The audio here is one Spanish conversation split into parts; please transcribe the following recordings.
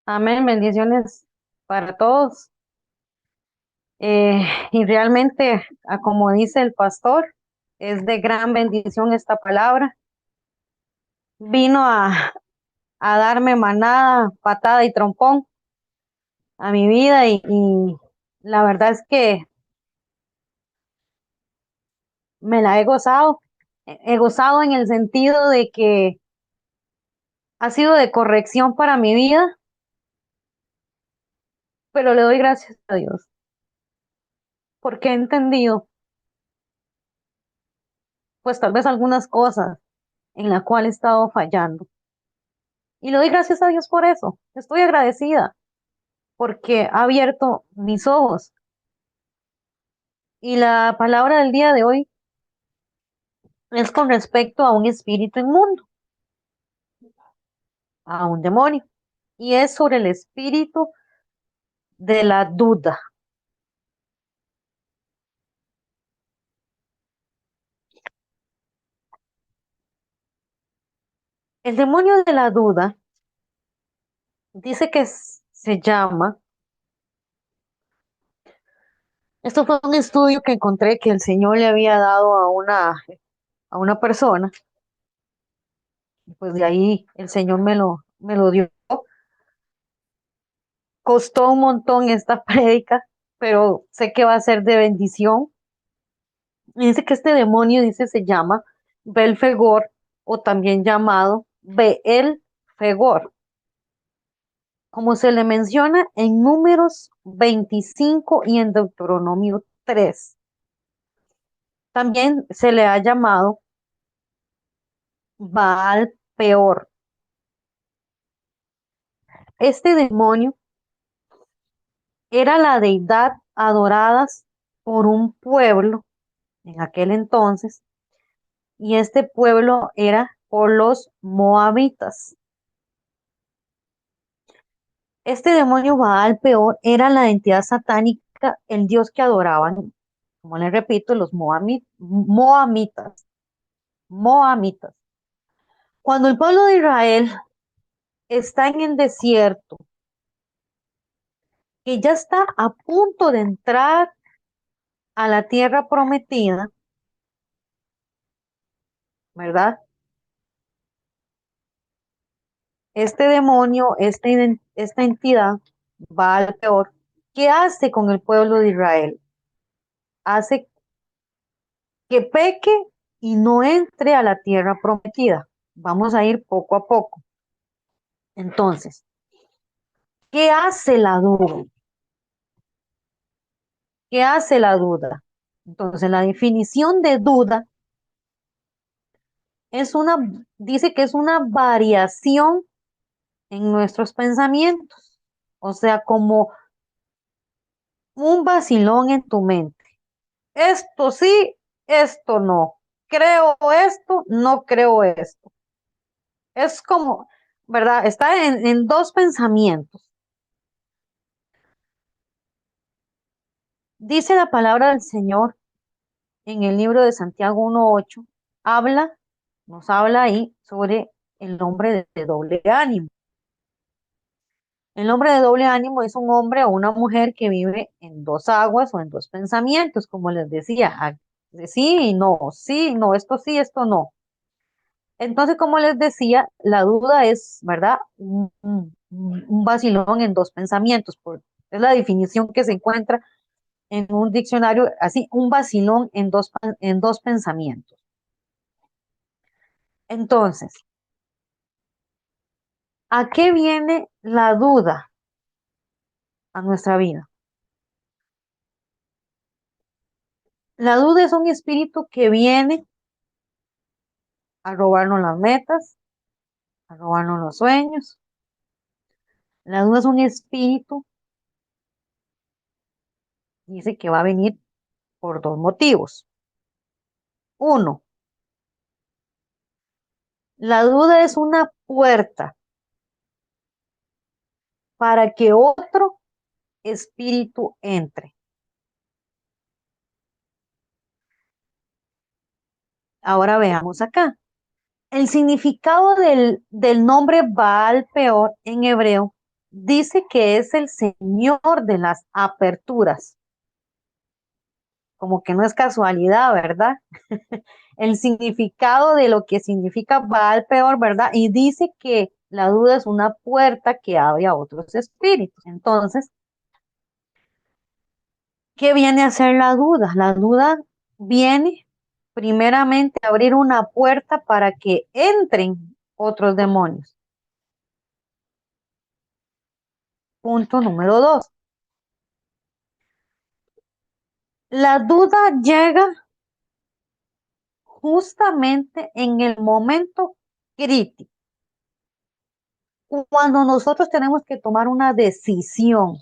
Amén, bendiciones para todos. Y realmente, como dice el pastor, es de gran bendición esta palabra. Vino a darme manada, patada y trompón a mi vida y la verdad es que me la he gozado. He gozado en el sentido de que ha sido de corrección para mi vida, pero le doy gracias a Dios porque he entendido, pues tal vez algunas cosas en las cuales he estado fallando. Y le doy gracias a Dios por eso. Estoy agradecida porque ha abierto mis ojos. Y la palabra del día de hoy es con respecto a un espíritu inmundo, a un demonio. Y es sobre el espíritu de la duda. El demonio de la duda dice que se llama, esto fue un estudio que encontré que el Señor le había dado a una persona, y pues de ahí el Señor me lo dio. Costó un montón esta prédica, pero sé que va a ser de bendición. Y dice que este demonio, dice, se llama Belfegor o también llamado Beel-Fegor, como se le menciona en Números 25 y en Deuteronomio 3. También se le ha llamado Baal Peor. Este demonio era la deidad adorada por un pueblo en aquel entonces, y este pueblo era por los moabitas. Este demonio Baal peor era la entidad satánica, el dios que adoraban, como les repito, los moamitas. Moamitas. Cuando el pueblo de Israel está en el desierto, que ya está a punto de entrar a la tierra prometida, ¿verdad? Este demonio, esta entidad, Baal peor, ¿qué hace con el pueblo de Israel? Hace que peque y no entre a la tierra prometida. Vamos a ir poco a poco. Entonces, ¿qué hace la duda? ¿Qué hace la duda? Entonces, la definición de duda es una, dice que es una variación en nuestros pensamientos, o sea, como un vacilón en tu mente. Esto sí, esto no. Creo esto, no creo esto. Es como, ¿verdad? Está en dos pensamientos. Dice la palabra del Señor en el libro de Santiago 1:8, habla, nos habla ahí sobre el hombre de doble ánimo. El hombre de doble ánimo es un hombre o una mujer que vive en dos aguas o en dos pensamientos, como les decía, de sí, no, esto sí, esto no. Entonces, como les decía, la duda es, ¿verdad? Un vacilón en dos pensamientos, es la definición que se encuentra en un diccionario, así, un vacilón en dos pensamientos. Entonces, ¿a qué viene la duda a nuestra vida? La duda es un espíritu que viene a robarnos las metas, a robarnos los sueños. La duda es un espíritu, dice que va a venir por dos motivos. Uno, la duda es una puerta para que otro espíritu entre. Ahora veamos acá. El significado del nombre Baal Peor en hebreo dice que es el Señor de las aperturas, como que no es casualidad, ¿verdad? El significado de lo que significa va al peor, ¿verdad? Y dice que la duda es una puerta que abre a otros espíritus. Entonces, ¿qué viene a ser la duda? La duda viene primeramente a abrir una puerta para que entren otros demonios. Punto número dos. La duda llega justamente en el momento crítico, cuando nosotros tenemos que tomar una decisión.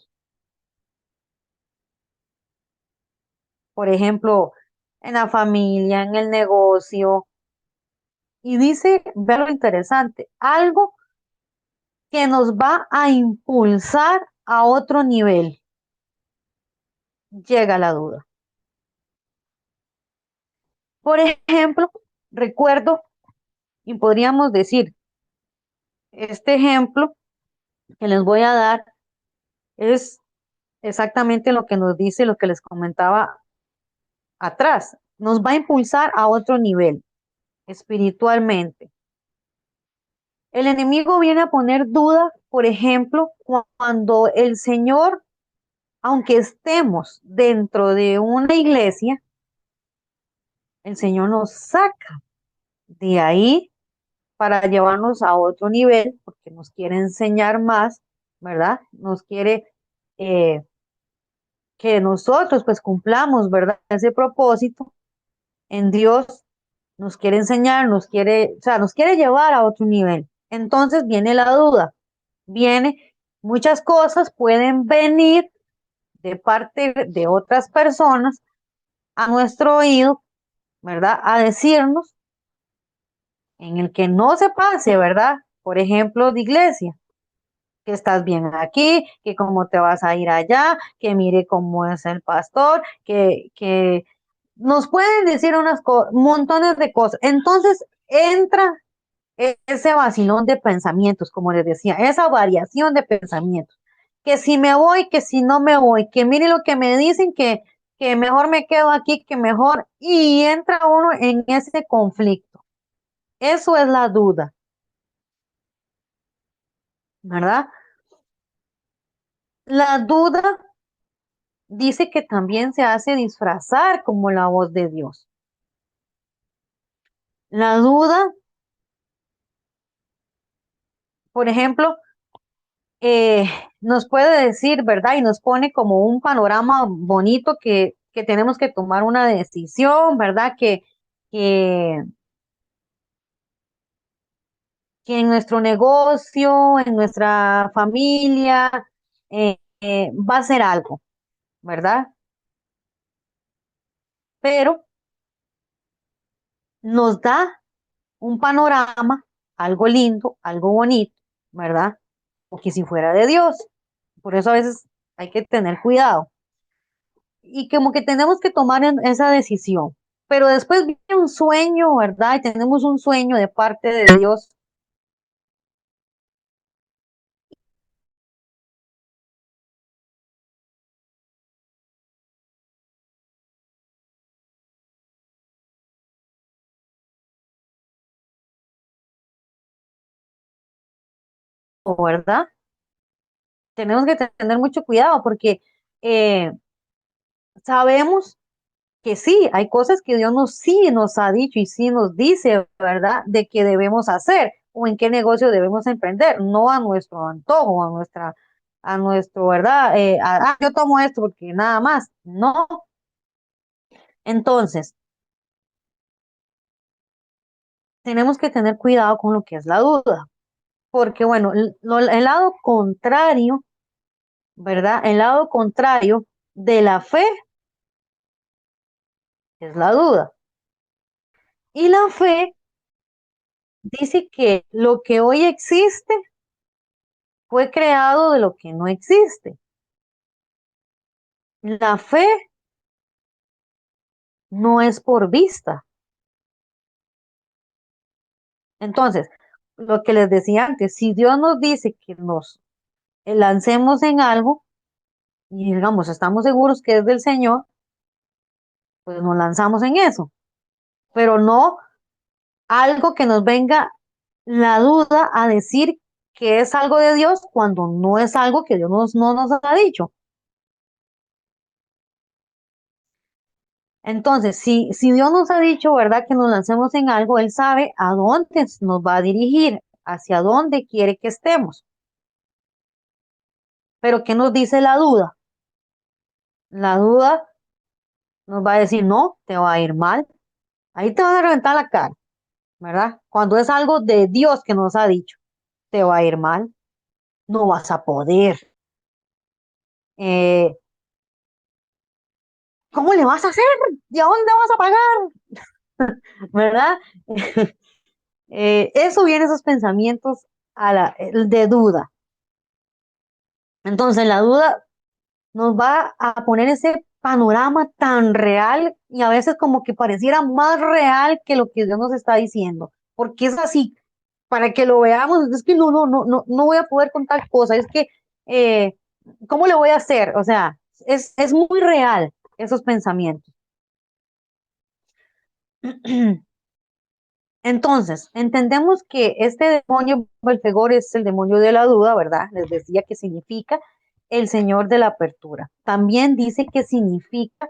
Por ejemplo, en la familia, en el negocio. Y dice, ve lo interesante, algo que nos va a impulsar a otro nivel. Llega la duda. Por ejemplo, recuerdo y podríamos decir, este ejemplo que les voy a dar es exactamente lo que nos dice, lo que les comentaba atrás. Nos va a impulsar a otro nivel espiritualmente. El enemigo viene a poner duda, por ejemplo, cuando el Señor, aunque estemos dentro de una iglesia, el Señor nos saca de ahí para llevarnos a otro nivel, porque nos quiere enseñar más, ¿verdad? Nos quiere eh, que nosotros pues cumplamos, ¿verdad? Ese propósito en Dios, nos quiere enseñar, nos quiere, o sea, nos quiere llevar a otro nivel. Entonces viene la duda, viene, muchas cosas pueden venir de parte de otras personas a nuestro oído, ¿verdad? A decirnos en el que no se pase, ¿verdad? Por ejemplo, de iglesia, que estás bien aquí, que cómo te vas a ir allá, que mire cómo es el pastor, que nos pueden decir unas montones de cosas. Entonces entra ese vacilón de pensamientos, como les decía, esa variación de pensamientos, que si me voy, que si no me voy, que mire lo que me dicen, que mejor me quedo aquí, que mejor, y entra uno en ese conflicto. Eso es la duda, ¿verdad? La duda dice que también se hace disfrazar como la voz de Dios. La duda, por ejemplo, eh, nos puede decir, ¿verdad? Y nos pone como un panorama bonito que tenemos que tomar una decisión, ¿verdad? Que, que en nuestro negocio, en nuestra familia, va a ser algo, ¿verdad? Pero nos da un panorama, algo lindo, algo bonito, ¿verdad? O que si fuera de Dios. Por eso a veces hay que tener cuidado. Y como que tenemos que tomar esa decisión. Pero después viene un sueño, ¿verdad? Y tenemos un sueño de parte de Dios, ¿verdad? Tenemos que tener mucho cuidado porque eh, sabemos que sí, hay cosas que Dios nos sí nos ha dicho y sí nos dice, ¿verdad? De que debemos hacer o en qué negocio debemos emprender, no a nuestro antojo, a nuestro, ¿verdad? Yo tomo esto porque nada más. No. Entonces, tenemos que tener cuidado con lo que es la duda, porque bueno, el lado contrario, ¿verdad? El lado contrario de la fe es la duda. Y la fe dice que lo que hoy existe fue creado de lo que no existe. La fe no es por vista. Entonces, lo que les decía antes, si Dios nos dice que nos lancemos en algo y digamos, estamos seguros que es del Señor, pues nos lanzamos en eso, pero no algo que nos venga la duda a decir que es algo de Dios cuando no es algo que Dios no nos ha dicho. Entonces, si Dios nos ha dicho, ¿verdad?, que nos lancemos en algo, Él sabe a dónde nos va a dirigir, hacia dónde quiere que estemos. Pero ¿qué nos dice la duda? La duda nos va a decir, no, te va a ir mal. Ahí te van a reventar la cara, ¿verdad? Cuando es algo de Dios que nos ha dicho, te va a ir mal, no vas a poder. Eh, ¿Cómo le vas a hacer? ¿De dónde vas a pagar? ¿Verdad? Eso viene esos pensamientos de duda. Entonces, la duda nos va a poner ese panorama tan real y a veces como que pareciera más real que lo que Dios nos está diciendo, porque es así, para que lo veamos, es que no voy a poder contar cosas, es que, eh, ¿cómo le voy a hacer? O sea, es muy real esos pensamientos. Entonces, entendemos que este demonio Belfegor es el demonio de la duda, ¿verdad? Les decía que significa el señor de la apertura. También dice que significa,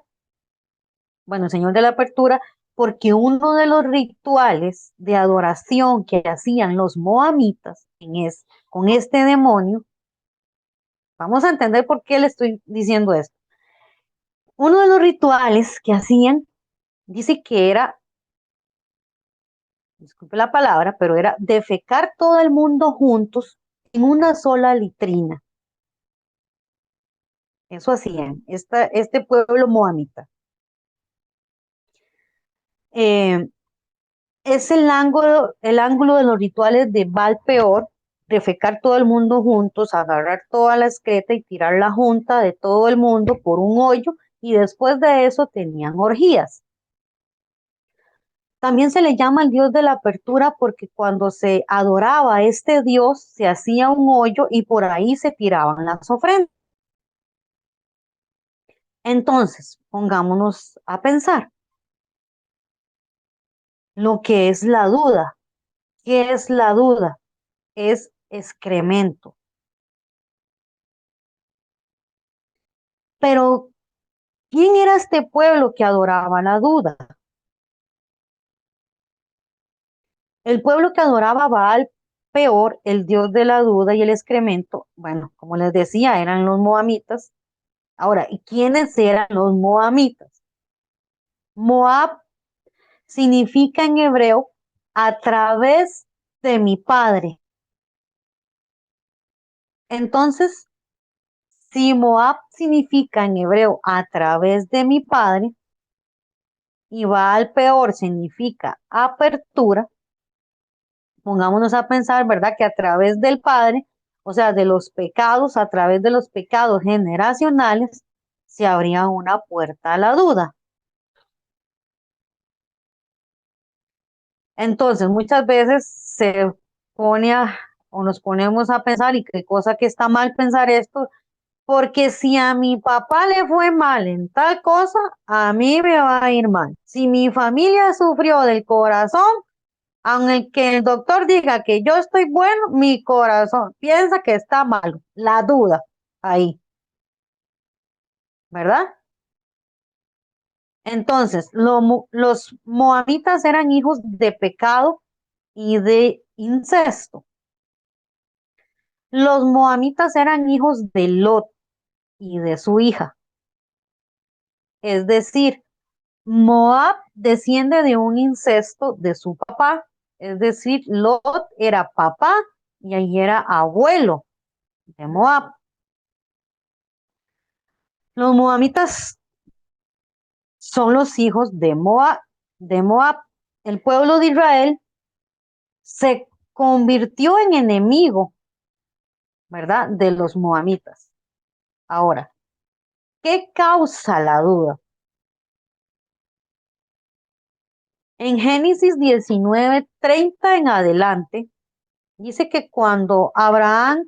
bueno, el señor de la apertura, porque uno de los rituales de adoración que hacían los moamitas con este demonio, vamos a entender por qué le estoy diciendo esto. Uno de los rituales que hacían, dice que era, disculpe la palabra, pero era defecar todo el mundo juntos en una sola litrina. Eso hacían este pueblo moabita. Eh, es el ángulo de los rituales de Baal Peor, defecar todo el mundo juntos, agarrar toda la excreta y tirar la junta de todo el mundo por un hoyo, y después de eso tenían orgías. También se le llama el dios de la apertura porque cuando se adoraba a este dios se hacía un hoyo y por ahí se tiraban las ofrendas. Entonces, pongámonos a pensar lo que es la duda. ¿Qué es la duda? Es excremento. Pero, ¿quién era este pueblo que adoraba la duda? El pueblo que adoraba a Baal Peor, el dios de la duda y el excremento, bueno, como les decía, eran los moamitas. Ahora, ¿y quiénes eran los moamitas? Moab significa en hebreo a través de mi padre. Entonces, si Moab significa en hebreo a través de mi padre y Baal Peor significa apertura, pongámonos a pensar, ¿verdad? Que a través del padre, o sea, de los pecados, a través de los pecados generacionales, se abría una puerta a la duda. Entonces, muchas veces se pone o nos ponemos a pensar, y qué cosa que está mal pensar esto, porque si a mi papá le fue mal en tal cosa, a mí me va a ir mal. Si mi familia sufrió del corazón, aunque el doctor diga que yo estoy bueno, mi corazón piensa que está malo. La duda ahí, ¿verdad? Entonces, los moabitas eran hijos de pecado y de incesto. Los moamitas eran hijos de Lot y de su hija. Es decir, Moab desciende de un incesto de su papá. Es decir, Lot era papá y ahí era abuelo de Moab. Los moamitas son los hijos de Moab. El pueblo de Israel se convirtió en enemigo, ¿verdad? De los moamitas. Ahora, ¿qué causa la duda? En Génesis 19:30 en adelante, dice que cuando Abraham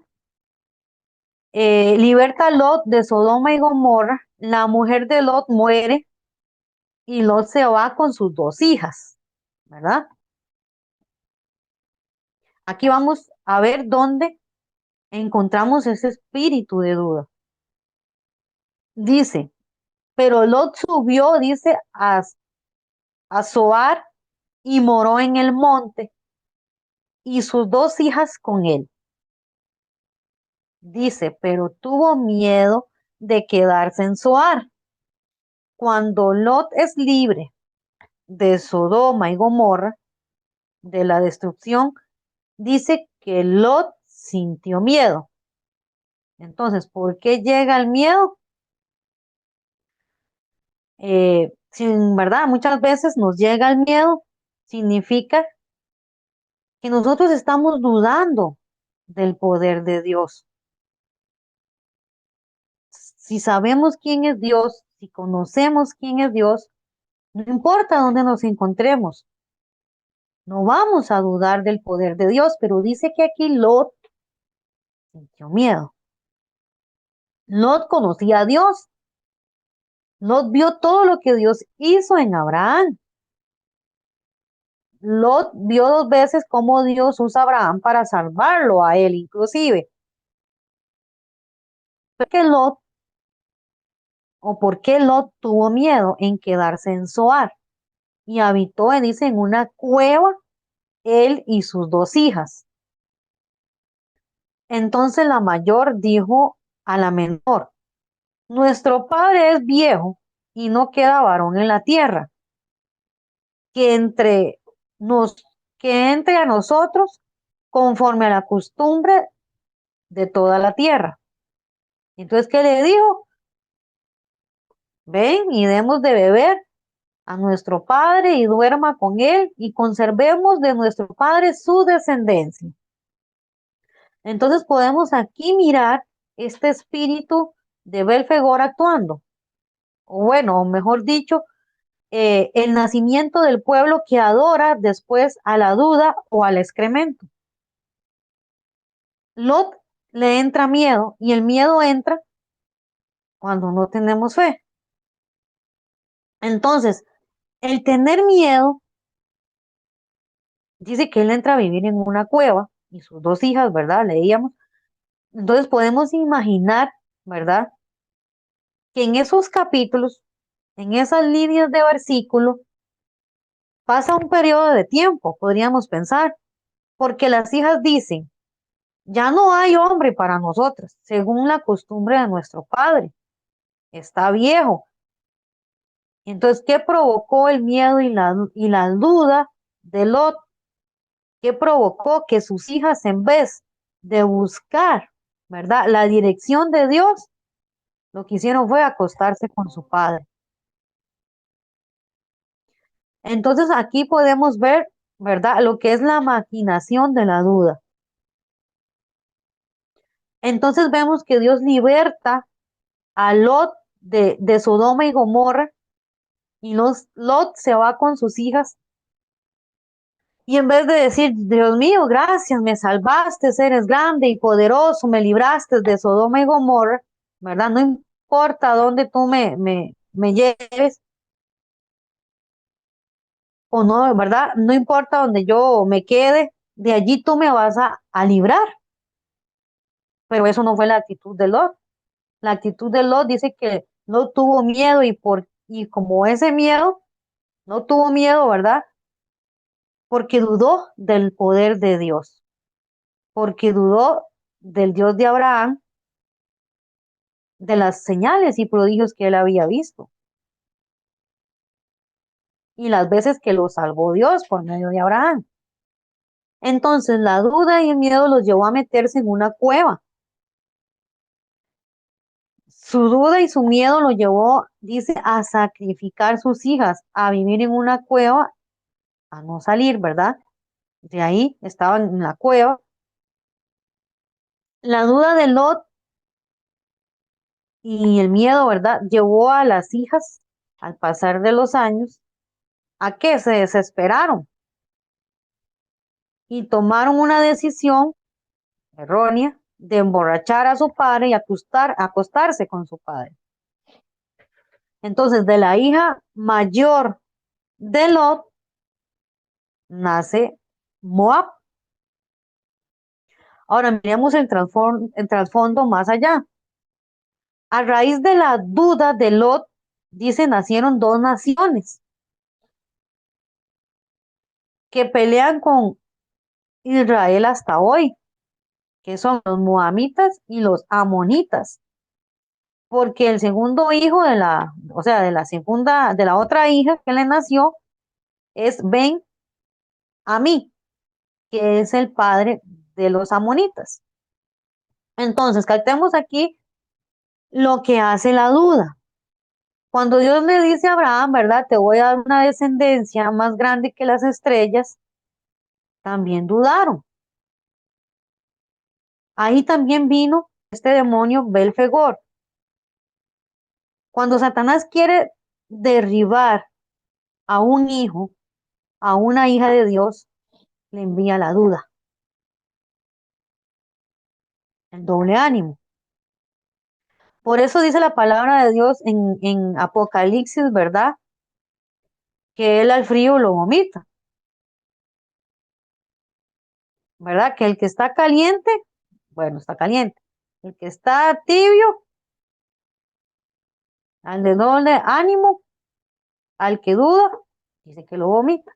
liberta a Lot de Sodoma y Gomorra, la mujer de Lot muere y Lot se va con sus dos hijas, ¿verdad? Aquí vamos a ver dónde encontramos ese espíritu de duda. Dice, pero Lot subió, dice, a Zoar y moró en el monte y sus dos hijas con él. Dice, pero tuvo miedo de quedarse en Zoar. Cuando Lot es libre de Sodoma y Gomorra, de la destrucción, dice que Lot sintió miedo. Entonces, ¿por qué llega el miedo? Sin verdad, muchas veces nos llega el miedo, significa que nosotros estamos dudando del poder de Dios. Si sabemos quién es Dios, si conocemos quién es Dios, no importa dónde nos encontremos, no vamos a dudar del poder de Dios, pero dice que aquí Lot sintió miedo. Lot conocía a Dios. Lot vio todo lo que Dios hizo en Abraham. Lot vio dos veces cómo Dios usa a Abraham para salvarlo a él, inclusive. Porque Lot, o por qué Lot tuvo miedo en quedarse en Zoar y habitó, dice, en una cueva él y sus dos hijas. Entonces la mayor dijo a la menor, nuestro padre es viejo y no queda varón en la tierra, que entre nos, que entre a nosotros conforme a la costumbre de toda la tierra. Entonces, ¿qué le dijo? Ven y demos de beber a nuestro padre y duerma con él y conservemos de nuestro padre su descendencia. Entonces podemos aquí mirar este espíritu de Belfegor actuando, o bueno, o mejor dicho, el nacimiento del pueblo que adora después a la duda o al excremento. Lot le entra miedo y el miedo entra cuando no tenemos fe. Entonces, el tener miedo dice que él entra a vivir en una cueva y sus dos hijas, ¿verdad? Leíamos. Entonces podemos imaginar, ¿verdad? Que en esos capítulos, en esas líneas de versículo, pasa un periodo de tiempo, podríamos pensar, porque las hijas dicen, ya no hay hombre para nosotras, según la costumbre de nuestro padre, está viejo. Entonces, ¿qué provocó el miedo y la duda de Lot? ¿Qué provocó que sus hijas, en vez de buscar, ¿verdad?, la dirección de Dios, lo que hicieron fue acostarse con su padre? Entonces aquí podemos ver, ¿verdad?, lo que es la maquinación de la duda. Entonces vemos que Dios liberta a Lot de Sodoma y Gomorra y Lot se va con sus hijas y en vez de decir, Dios mío, gracias, me salvaste, eres grande y poderoso, me libraste de Sodoma y Gomorra, ¿verdad? No importa dónde tú me lleves o no, ¿verdad? No importa donde yo me quede, de allí tú me vas a librar. Pero eso no fue la actitud de Lot. La actitud de Lot dice que no tuvo miedo y como ese miedo, no tuvo miedo, ¿verdad? Porque dudó del poder de Dios, porque dudó del Dios de Abraham, de las señales y prodigios que él había visto y las veces que lo salvó Dios por medio de Abraham. Entonces la duda y el miedo los llevó a meterse en una cueva. Su duda y su miedo lo llevó, dice, a sacrificar sus hijas, a vivir en una cueva, a no salir, ¿verdad? De ahí estaban en la cueva. La duda de Lot y el miedo, ¿verdad?, llevó a las hijas, al pasar de los años, a que se desesperaron y tomaron una decisión errónea de emborrachar a su padre y acostarse con su padre. Entonces, de la hija mayor de Lot nace Moab. Ahora miremos el trasfondo más allá. A raíz de la duda de Lot, dice, nacieron dos naciones que pelean con Israel hasta hoy, que son los moamitas y los amonitas, porque el segundo hijo o sea, de la otra hija que le nació es Ben Amí, que es el padre de los amonitas. Entonces, captemos aquí lo que hace la duda. Cuando Dios le dice a Abraham, ¿verdad? Te voy a dar una descendencia más grande que las estrellas, también dudaron. Ahí también vino este demonio Belfegor. Cuando Satanás quiere derribar a un hijo, a una hija de Dios, le envía la duda, el doble ánimo. Por eso dice la palabra de Dios en Apocalipsis, ¿verdad? Que él al frío lo vomita, ¿verdad? Que el que está caliente, bueno, está caliente. El que está tibio, al de doble ánimo, al que duda, dice que lo vomita.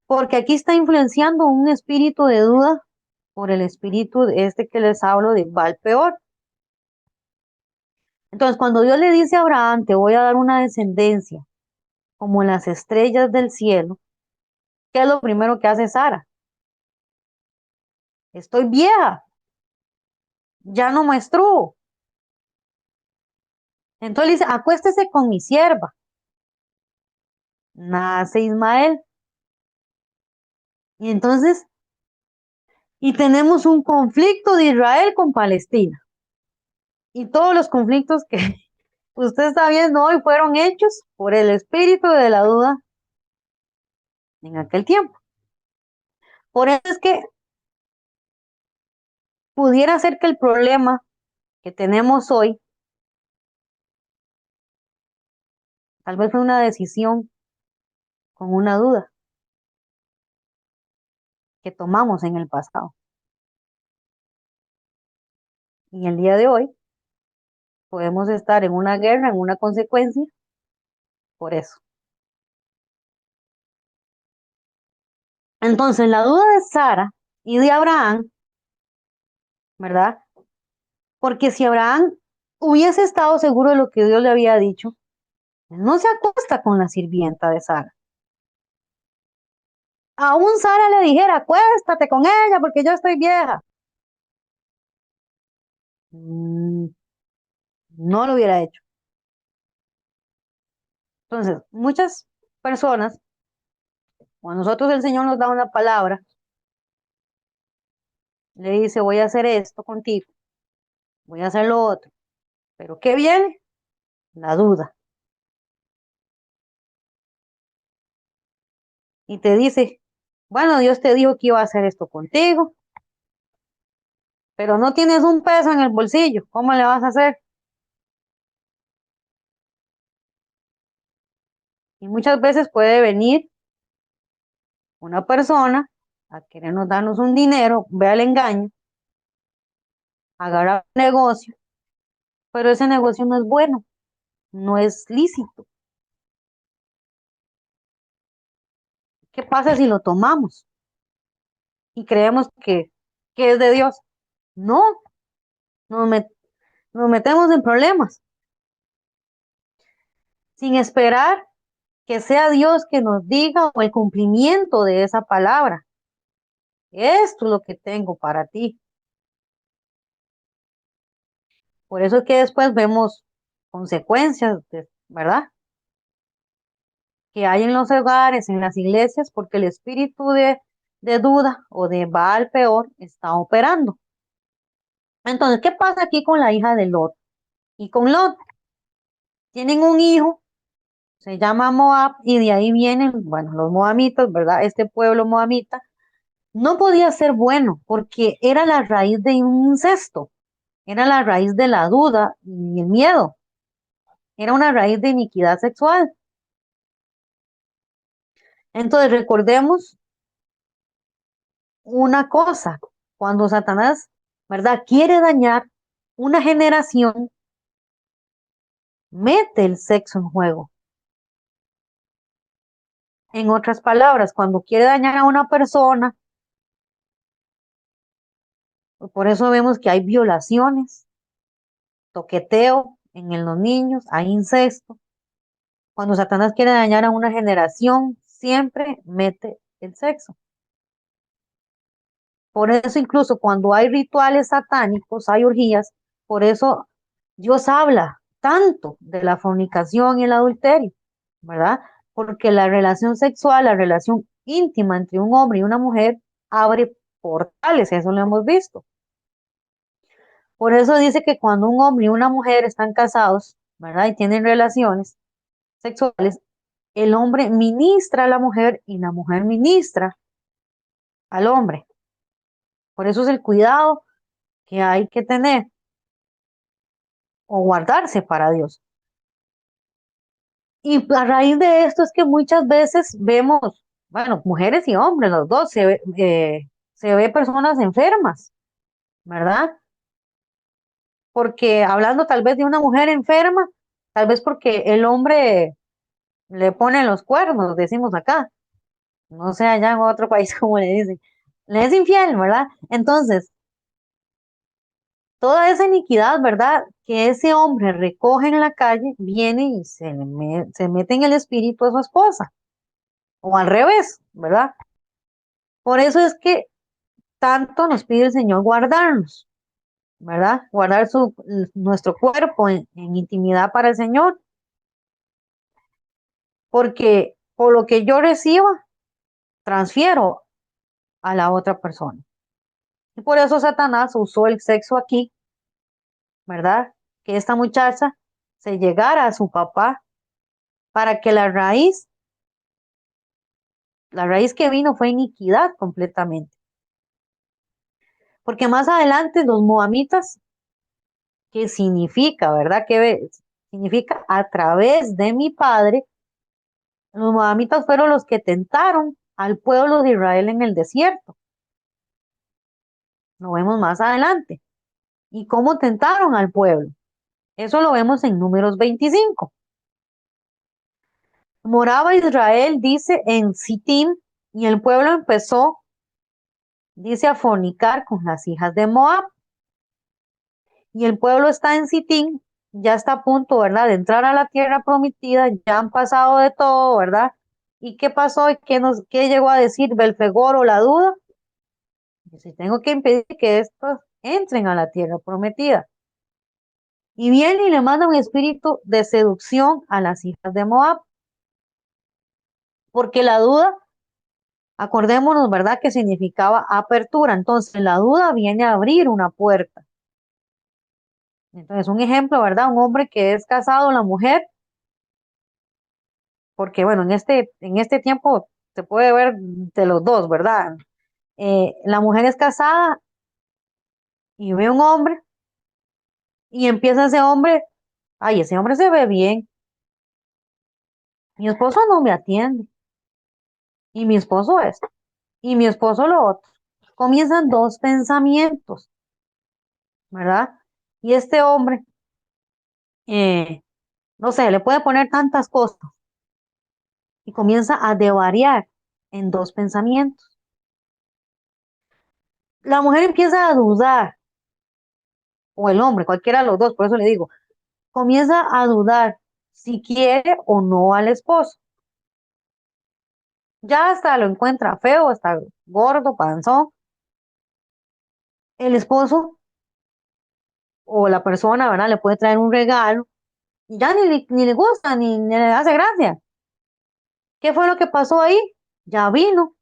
Porque aquí está influenciando un espíritu de duda por el espíritu de este que les hablo de Valpeor. Entonces, cuando Dios le dice a Abraham, te voy a dar una descendencia como las estrellas del cielo, ¿qué es lo primero que hace Sara? Estoy vieja, ya no muestro. Entonces le dice, acuéstese con mi sierva. Nace Ismael. Y entonces, y tenemos un conflicto de Israel con Palestina. Y todos los conflictos que usted está viendo hoy fueron hechos por el espíritu de la duda en aquel tiempo. Por eso es que pudiera ser que el problema que tenemos hoy tal vez fue una decisión con una duda que tomamos en el pasado. Y el día de hoy podemos estar en una guerra, en una consecuencia, por eso. Entonces, la duda de Sara y de Abraham, ¿verdad? Porque si Abraham hubiese estado seguro de lo que Dios le había dicho, él no se acuesta con la sirvienta de Sara. Aún Sara le dijera, acuéstate con ella porque yo estoy vieja. Mm, no lo hubiera hecho. Entonces, muchas personas, cuando nosotros el Señor nos da una palabra, le dice, voy a hacer esto contigo, voy a hacer lo otro. Pero ¿qué viene? La duda. Y te dice, bueno, Dios te dijo que iba a hacer esto contigo, pero no tienes un peso en el bolsillo. ¿Cómo le vas a hacer? Y muchas veces puede venir una persona a querernos darnos un dinero, vea el engaño, agarrar un negocio, pero ese negocio no es bueno, no es lícito. ¿Qué pasa si lo tomamos y creemos que es de Dios? No, nos, met- nos metemos en problemas sin esperar que sea Dios que nos diga o el cumplimiento de esa palabra. Esto es lo que tengo para ti. Por eso es que después vemos consecuencias, ¿verdad? Que hay en los hogares, en las iglesias, porque el espíritu de duda o de Baal peor está operando. Entonces, ¿qué pasa aquí con la hija de Lot? Y con Lot, tienen un hijo, se llama Moab, y de ahí vienen, bueno, los moabitas, ¿verdad? Este pueblo moabita No podía ser bueno porque era la raíz de un incesto, era la raíz de la duda y el miedo, era una raíz de iniquidad sexual. Entonces recordemos una cosa, cuando Satanás, ¿verdad? Quiere dañar una generación, mete el sexo en juego. En otras palabras, cuando quiere dañar a una persona, por eso vemos que hay violaciones, toqueteo en los niños, hay incesto. Cuando Satanás quiere dañar a una generación, siempre mete el sexo. Por eso incluso cuando hay rituales satánicos, hay orgías, por eso Dios habla tanto de la fornicación y el adulterio, ¿verdad? Porque la relación sexual, la relación íntima entre un hombre y una mujer abre portales, eso lo hemos visto. Por eso dice que cuando un hombre y una mujer están casados, ¿verdad? Y tienen relaciones sexuales, el hombre ministra a la mujer y la mujer ministra al hombre. Por eso es el cuidado que hay que tener o guardarse para Dios. Y a raíz de esto es que muchas veces vemos, bueno, mujeres y hombres, los dos, se ve personas enfermas, ¿verdad? Porque hablando tal vez de una mujer enferma, tal vez porque el hombre le pone los cuernos, decimos acá, no sé allá en otro país como le dicen, le es infiel, ¿verdad? Entonces, toda esa iniquidad, ¿verdad? Que ese hombre recoge en la calle, viene y se mete en el espíritu de su esposa, o al revés, ¿verdad? Por eso es que tanto nos pide el Señor guardarnos, ¿verdad? Guardar nuestro cuerpo en intimidad para el Señor, porque por lo que yo reciba, transfiero a la otra persona. Y por eso Satanás usó el sexo aquí, ¿verdad? Que esta muchacha se llegara a su papá para que la raíz que vino fue iniquidad completamente. Porque más adelante los moamitas, que significa, ¿verdad? Significa a través de mi padre, los moamitas fueron los que tentaron al pueblo de Israel en el desierto. Lo vemos más adelante. ¿Y cómo tentaron al pueblo? Eso lo vemos en Números 25. Moraba Israel, dice, en Sittim, y el pueblo empezó, dice, a fornicar con las hijas de Moab. Y el pueblo está en Sittim, ya está a punto, ¿verdad?, de entrar a la tierra prometida, ya han pasado de todo, ¿verdad? ¿Y qué pasó? ¿Y qué llegó a decir Belfegor o la duda? Si tengo que impedir que estos entren a la tierra prometida. Y viene y le manda un espíritu de seducción a las hijas de Moab, porque la duda, acordémonos, ¿verdad?, que significaba apertura. Entonces, la duda viene a abrir una puerta. Entonces, un ejemplo, ¿verdad? Un hombre que es casado, la mujer, porque bueno, en este tiempo se puede ver de los dos, ¿verdad? La mujer es casada y ve un hombre y empieza ese hombre, ay, ese hombre se ve bien, mi esposo no me atiende y mi esposo esto y mi esposo lo otro. Comienzan dos pensamientos, ¿verdad? Y este hombre, eh, no sé, le puede poner tantas cosas y comienza a devariar en dos pensamientos. La mujer empieza a dudar, o el hombre, cualquiera de los dos, por eso le digo, comienza a dudar si quiere o no al esposo. Ya hasta lo encuentra feo, está gordo, panzón. El esposo o la persona, ¿verdad? Le puede traer un regalo y ya ni le gusta, ni le hace gracia. ¿Qué fue lo que pasó ahí? Ya vino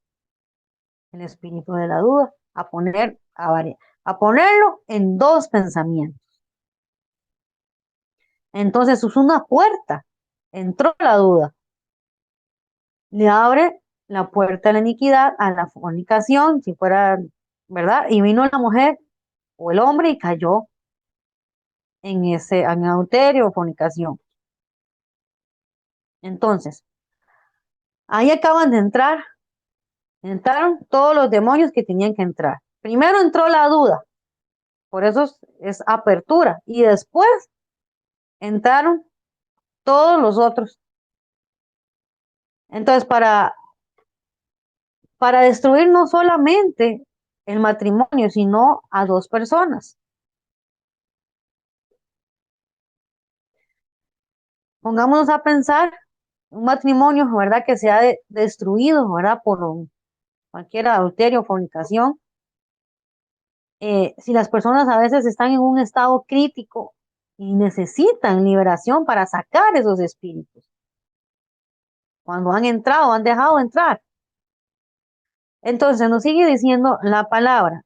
el espíritu de la duda a ponerlo en dos pensamientos. Entonces es una puerta. Entró la duda. Le abre la puerta de la iniquidad a la fornicación, si fuera, ¿verdad? Y vino la mujer o el hombre y cayó en adulterio o fornicación. Entonces, ahí acaban de entrar, entraron todos los demonios que tenían que entrar. Primero entró la duda, por eso es apertura, y después entraron todos los otros. Entonces, para destruir no solamente el matrimonio, sino a dos personas. Pongámonos a pensar un matrimonio, ¿verdad? Que se ha destruido, ¿verdad? Por cualquier adulterio o fornicación. Si las personas a veces están en un estado crítico y necesitan liberación para sacar esos espíritus, cuando han entrado, han dejado entrar. Entonces nos sigue diciendo la palabra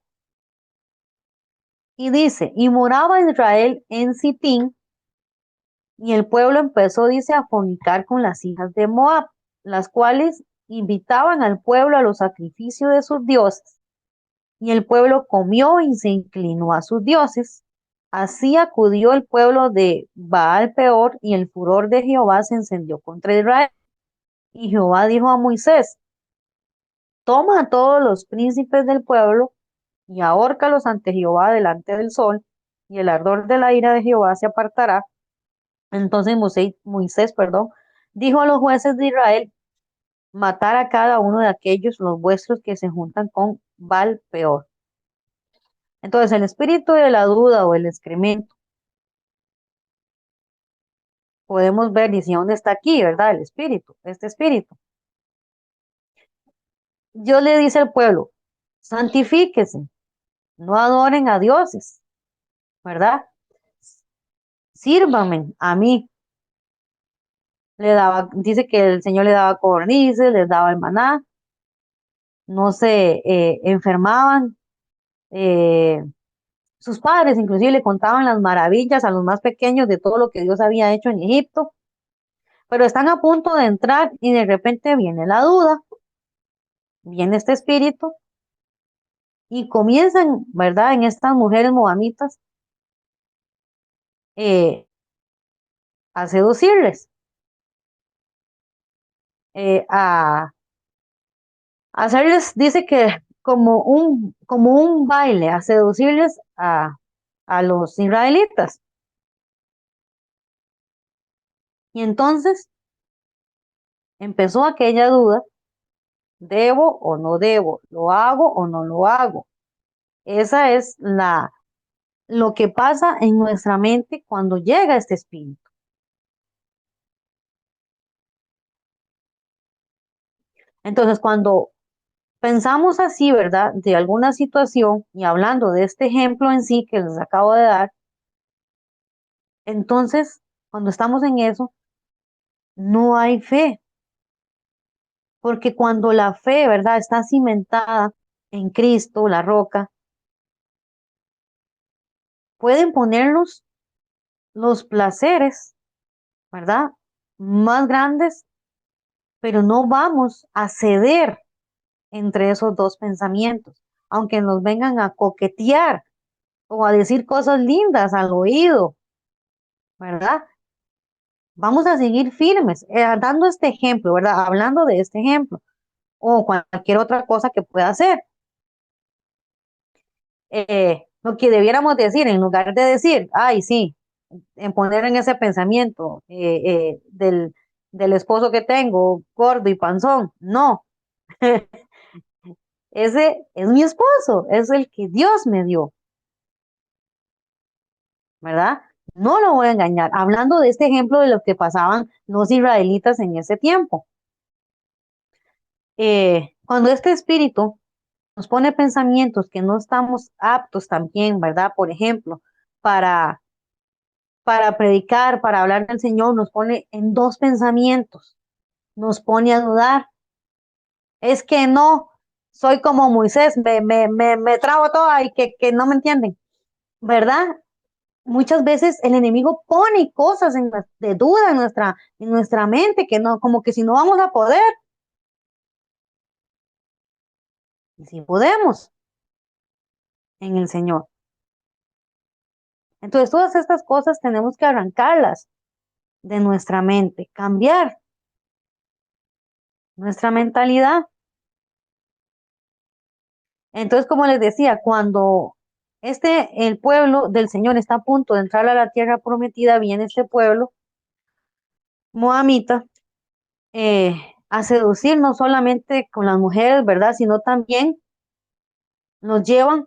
y dice, y moraba Israel en Sitín, y el pueblo empezó, dice, a fornicar con las hijas de Moab, las cuales invitaban al pueblo a los sacrificios de sus dioses. Y el pueblo comió y se inclinó a sus dioses. Así acudió el pueblo de Baal peor, y el furor de Jehová se encendió contra Israel. Y Jehová dijo a Moisés, toma a todos los príncipes del pueblo y ahórcalos ante Jehová delante del sol, y el ardor de la ira de Jehová se apartará. Entonces Moisés, perdón, dijo a los jueces de Israel, matar a cada uno de aquellos los vuestros que se juntan con Baal peor. Entonces el espíritu de la duda o el excremento, podemos ver, dice, ¿dónde está aquí, verdad? El espíritu, este espíritu. Dios le dice al pueblo, santifíquese, no adoren a dioses, ¿verdad? Sírvame a mí. Le daba, dice que el Señor le daba codornices, les daba el maná, no se enfermaban. eh, Sus padres inclusive le contaban las maravillas a los más pequeños de todo lo que Dios había hecho en Egipto, pero están a punto de entrar y de repente viene la duda, viene este espíritu y comienzan, ¿verdad? En estas mujeres moabitas eh, a seducirles, a hacerles, dice que como un baile, a seducirles a los israelitas. Y entonces empezó aquella duda, ¿debo o no debo? ¿Lo hago o no lo hago? Esa es lo que pasa en nuestra mente cuando llega este espíritu. Entonces, cuando pensamos así, ¿verdad? De alguna situación y hablando de este ejemplo en sí que les acabo de dar, entonces, cuando estamos en eso, no hay fe, porque cuando la fe, ¿verdad? Está cimentada en Cristo, la roca, pueden ponernos los placeres, ¿verdad? Más grandes, pero no vamos a ceder entre esos dos pensamientos, aunque nos vengan a coquetear o a decir cosas lindas al oído, ¿verdad? Vamos a seguir firmes, dando este ejemplo, ¿verdad? Hablando de este ejemplo o cualquier otra cosa que pueda hacer. Lo que debiéramos decir, en lugar de decir, ay, sí, en poner en ese pensamiento del esposo que tengo, gordo y panzón, no, ese es mi esposo, es el que Dios me dio, ¿verdad? No lo voy a engañar. Hablando de este ejemplo de lo que pasaban los israelitas en ese tiempo. Cuando este espíritu nos pone pensamientos que no estamos aptos también, ¿verdad? Por ejemplo, para, para predicar, para hablar del Señor, nos pone en dos pensamientos, nos pone a dudar. Es que no, soy como Moisés, me trago toda y que no me entienden, ¿verdad? Muchas veces el enemigo pone cosas de duda en nuestra mente, que no, como que si no vamos a poder. Y si podemos en el Señor. Entonces, todas estas cosas tenemos que arrancarlas de nuestra mente, cambiar nuestra mentalidad. Entonces, como les decía, cuando el pueblo del Señor está a punto de entrar a la tierra prometida, viene este pueblo moabita eh, a seducir no solamente con las mujeres, ¿verdad? Sino también nos llevan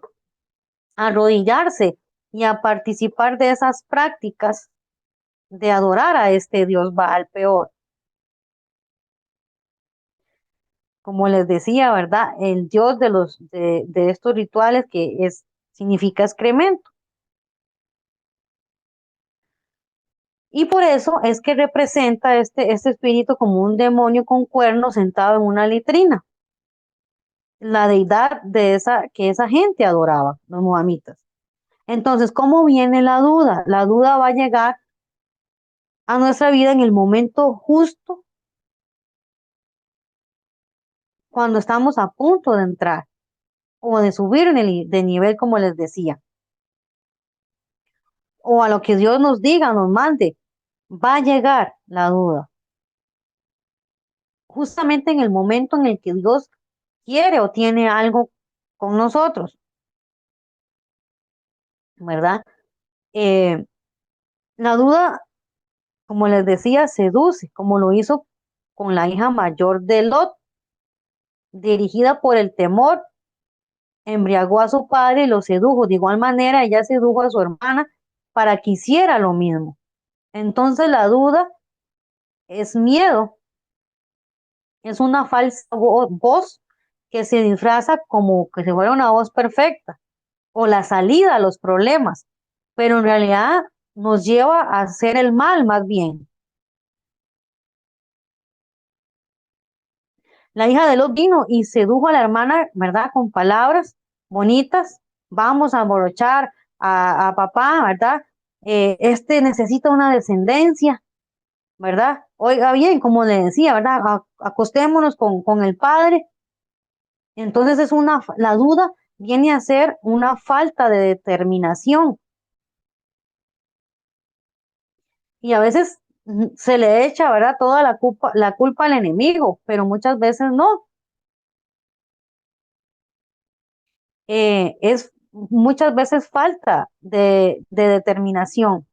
a arrodillarse y a participar de esas prácticas de adorar a este Dios Baal peor. Como les decía, ¿verdad? El Dios de estos rituales significa excremento. Y por eso es que representa este espíritu como un demonio con cuernos sentado en una letrina, la deidad que esa gente adoraba, los moamitas. Entonces, ¿cómo viene la duda? La duda va a llegar a nuestra vida en el momento justo cuando estamos a punto de entrar o de subir de nivel, como les decía, o a lo que Dios nos diga, nos mande, va a llegar la duda. Justamente en el momento en el que Dios quiere o tiene algo con nosotros, ¿verdad? Eh, la duda, como les decía, seduce, como lo hizo con la hija mayor de Lot, dirigida por el temor, embriagó a su padre y lo sedujo. De igual manera, ella sedujo a su hermana para que hiciera lo mismo. Entonces la duda es miedo, es una falsa voz que se disfraza como que se fuera una voz perfecta o la salida a los problemas, pero en realidad nos lleva a hacer el mal más bien. La hija de Lot vino y sedujo a la hermana, ¿verdad? Con palabras bonitas. Vamos a abrochar a papá, ¿verdad? Este necesita una descendencia, ¿verdad? Oiga bien, como le decía, ¿verdad? Acostémonos con el padre. Entonces la duda viene a ser una falta de determinación y a veces se le echa, ¿verdad? Toda la culpa al enemigo, pero muchas veces no. Es muchas veces falta de determinación.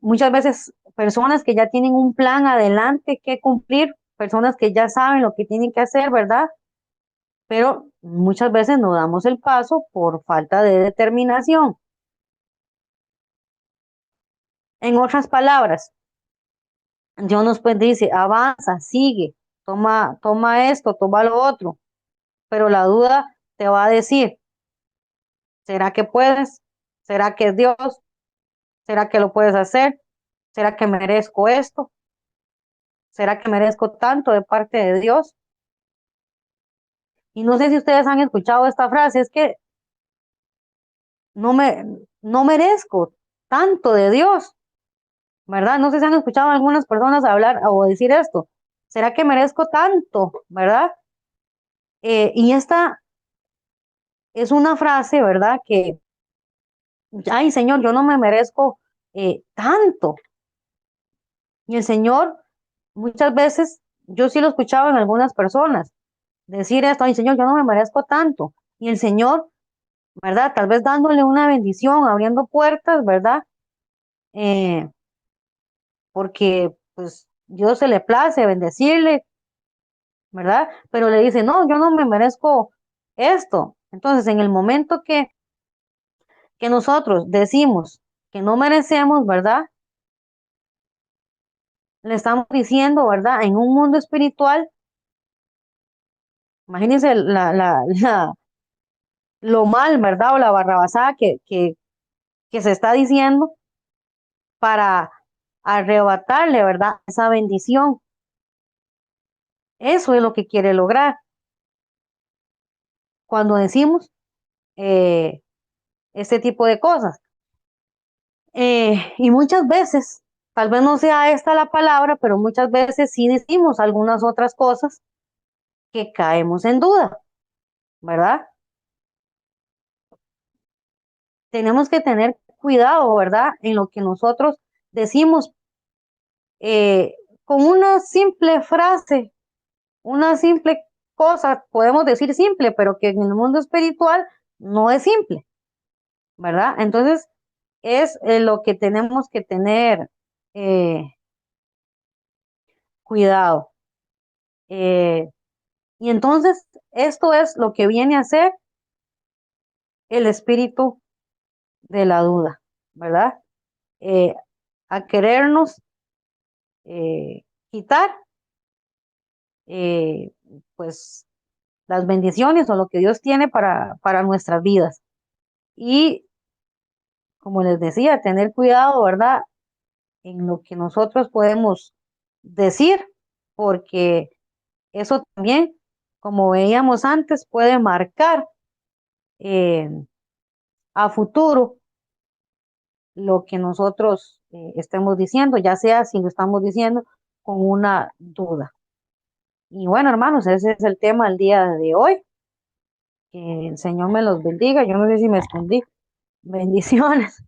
Muchas veces personas que ya tienen un plan adelante que cumplir, personas que ya saben lo que tienen que hacer, ¿verdad? Pero muchas veces no damos el paso por falta de determinación. En otras palabras, Dios nos pues dice, avanza, sigue, toma esto, toma lo otro, pero la duda te va a decir, ¿será que puedes? ¿Será que es Dios? ¿Será que lo puedes hacer? ¿Será que merezco esto? ¿Será que merezco tanto de parte de Dios? Y no sé si ustedes han escuchado esta frase, es que no me, no merezco tanto de Dios, ¿verdad? No sé si han escuchado a algunas personas hablar o decir esto. ¿Será que merezco tanto, verdad? Y esta es una frase, ¿verdad? Que, ay, Señor, yo no me merezco tanto. Y el Señor, muchas veces, yo sí lo he escuchado en algunas personas, decir esto, ay, Señor, yo no me merezco tanto. Y el Señor, ¿verdad? Tal vez dándole una bendición, abriendo puertas, ¿verdad? Eh, porque, pues, Dios se le place bendecirle, ¿verdad? Pero le dice, no, yo no me merezco esto. Entonces, en el momento que nosotros decimos que no merecemos, ¿verdad? Le estamos diciendo, ¿verdad? En un mundo espiritual, imagínense lo mal, ¿verdad? O la barrabasada que se está diciendo para arrebatarle, ¿verdad? Esa bendición. Eso es lo que quiere lograr cuando decimos este tipo de cosas. Y muchas veces Tal vez no sea esta la palabra, pero muchas veces sí decimos algunas otras cosas que caemos en duda, ¿verdad? Tenemos que tener cuidado, ¿verdad? En lo que nosotros decimos eh, con una simple frase, una simple cosa, podemos decir simple, pero que en el mundo espiritual no es simple, ¿verdad? Entonces, es lo que tenemos que tener eh, cuidado. Eh, y entonces, esto es lo que viene a ser el espíritu de la duda, ¿verdad? Eh, a querernos quitar, eh, pues, las bendiciones o lo que Dios tiene para nuestras vidas. Y como les decía, tener cuidado, ¿verdad? En lo que nosotros podemos decir, porque eso también, como veíamos antes, puede marcar eh, a futuro lo que nosotros estemos diciendo, ya sea si lo estamos diciendo con una duda. Y bueno, hermanos, ese es el tema del día de hoy. Que el Señor me los bendiga. Yo no sé si me escondí. Bendiciones.